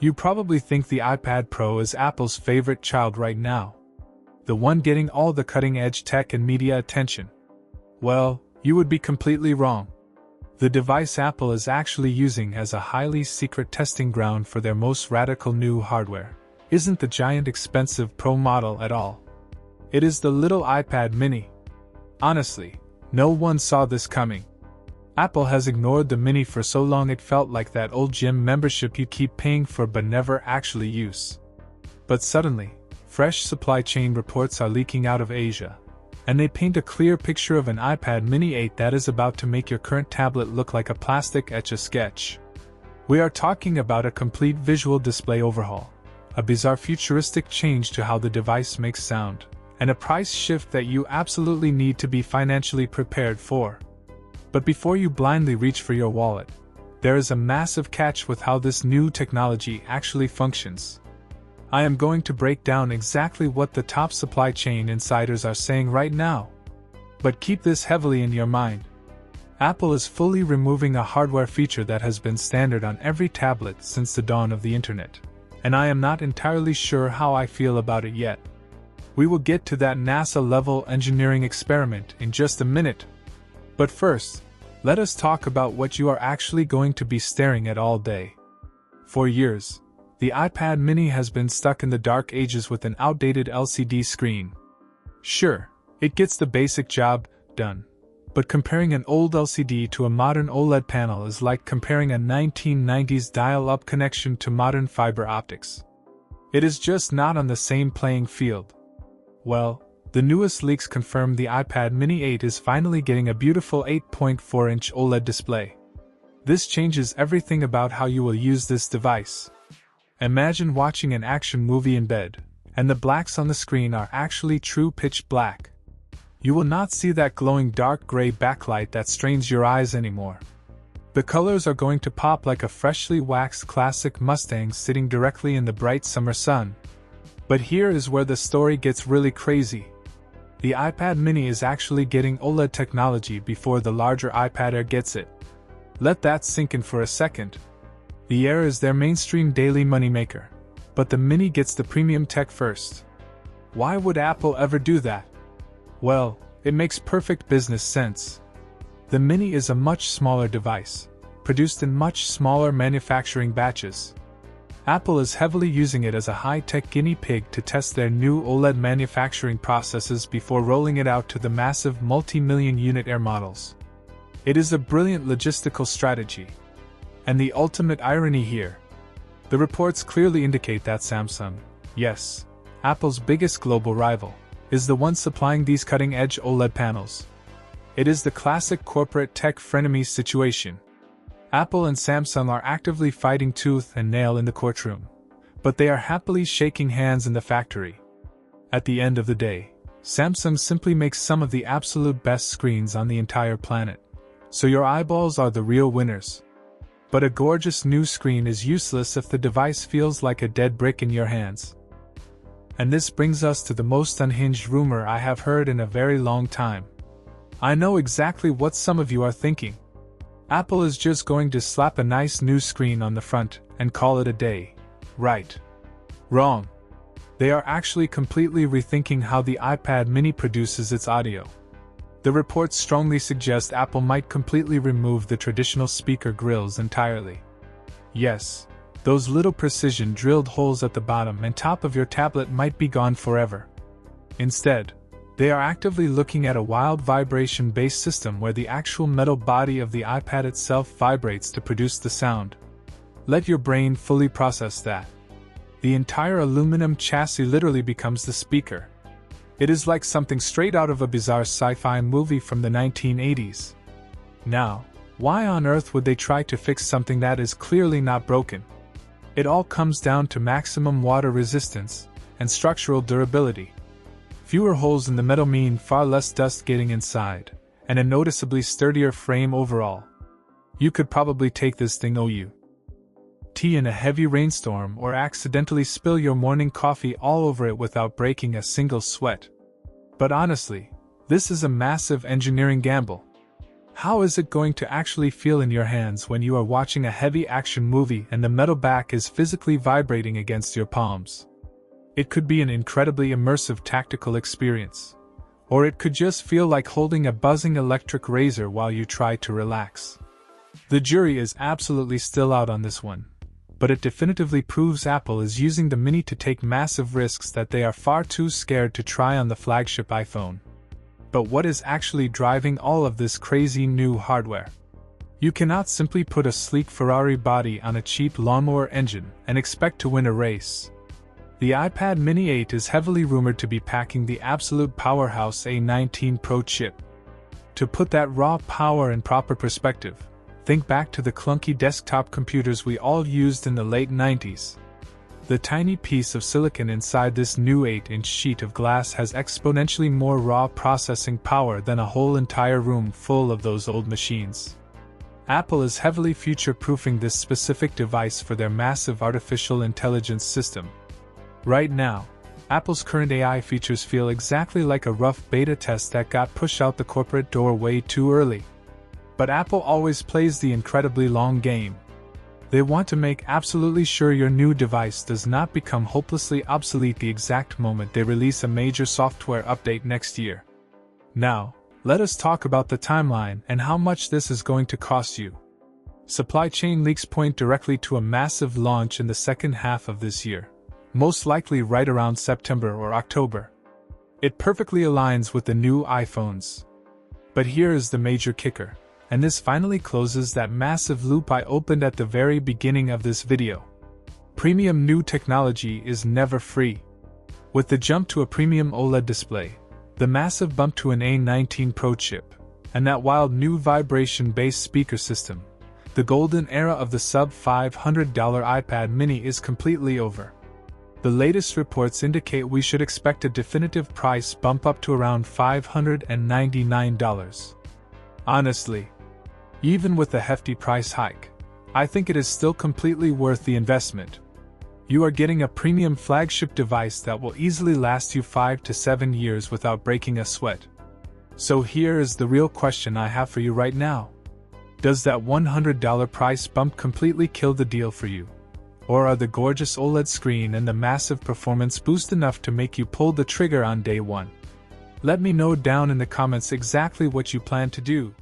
You probably think the iPad Pro is Apple's favorite child right now. The one getting all the cutting-edge tech and media attention. Well, you would be completely wrong. The device Apple is actually using as a highly secret testing ground for their most radical new hardware isn't the giant expensive Pro model at all. It is the little iPad mini. Honestly, no one saw this coming. Apple has ignored the mini for so long it felt like that old gym membership you keep paying for but never actually use. But suddenly, fresh supply chain reports are leaking out of Asia, and they paint a clear picture of an iPad mini 8 that is about to make your current tablet look like a plastic etch-a-sketch. We are talking about a complete visual display overhaul, a bizarre futuristic change to how the device makes sound, and a price shift that you absolutely need to be financially prepared for. But before you blindly reach for your wallet, there is a massive catch with how this new technology actually functions. I am going to break down exactly what the top supply chain insiders are saying right now. But keep this heavily in your mind. Apple is fully removing a hardware feature that has been standard on every tablet since the dawn of the internet, and I am not entirely sure how I feel about it yet. We will get to that NASA-level engineering experiment in just a minute. But first, let us talk about what you are actually going to be staring at all day. For years, the iPad mini has been stuck in the dark ages with an outdated LCD screen. Sure, it gets the basic job done, but comparing an old LCD to a modern OLED panel is like comparing a 1990s dial-up connection to modern fiber optics. It is just not on the same playing field. Well, the newest leaks confirm the iPad mini 8 is finally getting a beautiful 8.4-inch OLED display. This changes everything about how you will use this device. Imagine watching an action movie in bed, and the blacks on the screen are actually true pitch black. You will not see that glowing dark gray backlight that strains your eyes anymore. The colors are going to pop like a freshly waxed classic Mustang sitting directly in the bright summer sun. But here is where the story gets really crazy. The iPad mini is actually getting OLED technology before the larger iPad Air gets it. Let that sink in for a second. The Air is their mainstream daily moneymaker, but the mini gets the premium tech first. Why would Apple ever do that? Well, it makes perfect business sense. The mini is a much smaller device, produced in much smaller manufacturing batches. Apple is heavily using it as a high-tech guinea pig to test their new OLED manufacturing processes before rolling it out to the massive multi-million unit Air models. It is a brilliant logistical strategy. And the ultimate irony here. The reports clearly indicate that Samsung, yes, Apple's biggest global rival, is the one supplying these cutting-edge OLED panels. It is the classic corporate tech frenemy situation. Apple and Samsung are actively fighting tooth and nail in the courtroom, but they are happily shaking hands in the factory. At the end of the day, Samsung simply makes some of the absolute best screens on the entire planet, so your eyeballs are the real winners. But a gorgeous new screen is useless if the device feels like a dead brick in your hands. And this brings us to the most unhinged rumor I have heard in a very long time. I know exactly what some of you are thinking. Apple is just going to slap a nice new screen on the front and call it a day, right? Wrong. They are actually completely rethinking how the iPad mini produces its audio. The reports strongly suggest Apple might completely remove the traditional speaker grills entirely. Yes, those little precision-drilled holes at the bottom and top of your tablet might be gone forever. Instead, they are actively looking at a wild vibration-based system where the actual metal body of the iPad itself vibrates to produce the sound. Let your brain fully process that. The entire aluminum chassis literally becomes the speaker. It is like something straight out of a bizarre sci-fi movie from the 1980s. Now, why on earth would they try to fix something that is clearly not broken? It all comes down to maximum water resistance and structural durability. Fewer holes in the metal mean far less dust getting inside, and a noticeably sturdier frame overall. You could probably take this thing OUT in a heavy rainstorm or accidentally spill your morning coffee all over it without breaking a single sweat. But honestly, this is a massive engineering gamble. How is it going to actually feel in your hands when you are watching a heavy action movie and the metal back is physically vibrating against your palms? It could be an incredibly immersive tactical experience. Or it could just feel like holding a buzzing electric razor while you try to relax. The jury is absolutely still out on this one, but it definitively proves Apple is using the Mini to take massive risks that they are far too scared to try on the flagship iPhone. But what is actually driving all of this crazy new hardware? You cannot simply put a sleek Ferrari body on a cheap lawnmower engine and expect to win a race. The iPad Mini 8 is heavily rumored to be packing the absolute powerhouse A19 Pro chip. To put that raw power in proper perspective, think back to the clunky desktop computers we all used in the late 90s. The tiny piece of silicon inside this new 8-inch sheet of glass has exponentially more raw processing power than a whole entire room full of those old machines. Apple is heavily future-proofing this specific device for their massive artificial intelligence system. Right now, Apple's current AI features feel exactly like a rough beta test that got pushed out the corporate door way too early. But Apple always plays the incredibly long game. They want to make absolutely sure your new device does not become hopelessly obsolete the exact moment they release a major software update next year. Now, let us talk about the timeline and how much this is going to cost you. Supply chain leaks point directly to a massive launch in the second half of this year, most likely right around September or October. It perfectly aligns with the new iPhones. But here is the major kicker. And this finally closes that massive loop I opened at the very beginning of this video. Premium new technology is never free. With the jump to a premium OLED display, the massive bump to an A19 Pro chip, and that wild new vibration-based speaker system, the golden era of the sub-$500 iPad mini is completely over. The latest reports indicate we should expect a definitive price bump up to around $599. Honestly, even with the hefty price hike, I think it is still completely worth the investment. You are getting a premium flagship device that will easily last you 5 to 7 years without breaking a sweat. So here is the real question I have for you right now. Does that $100 price bump completely kill the deal for you? Or are the gorgeous OLED screen and the massive performance boost enough to make you pull the trigger on day one? Let me know down in the comments exactly what you plan to do.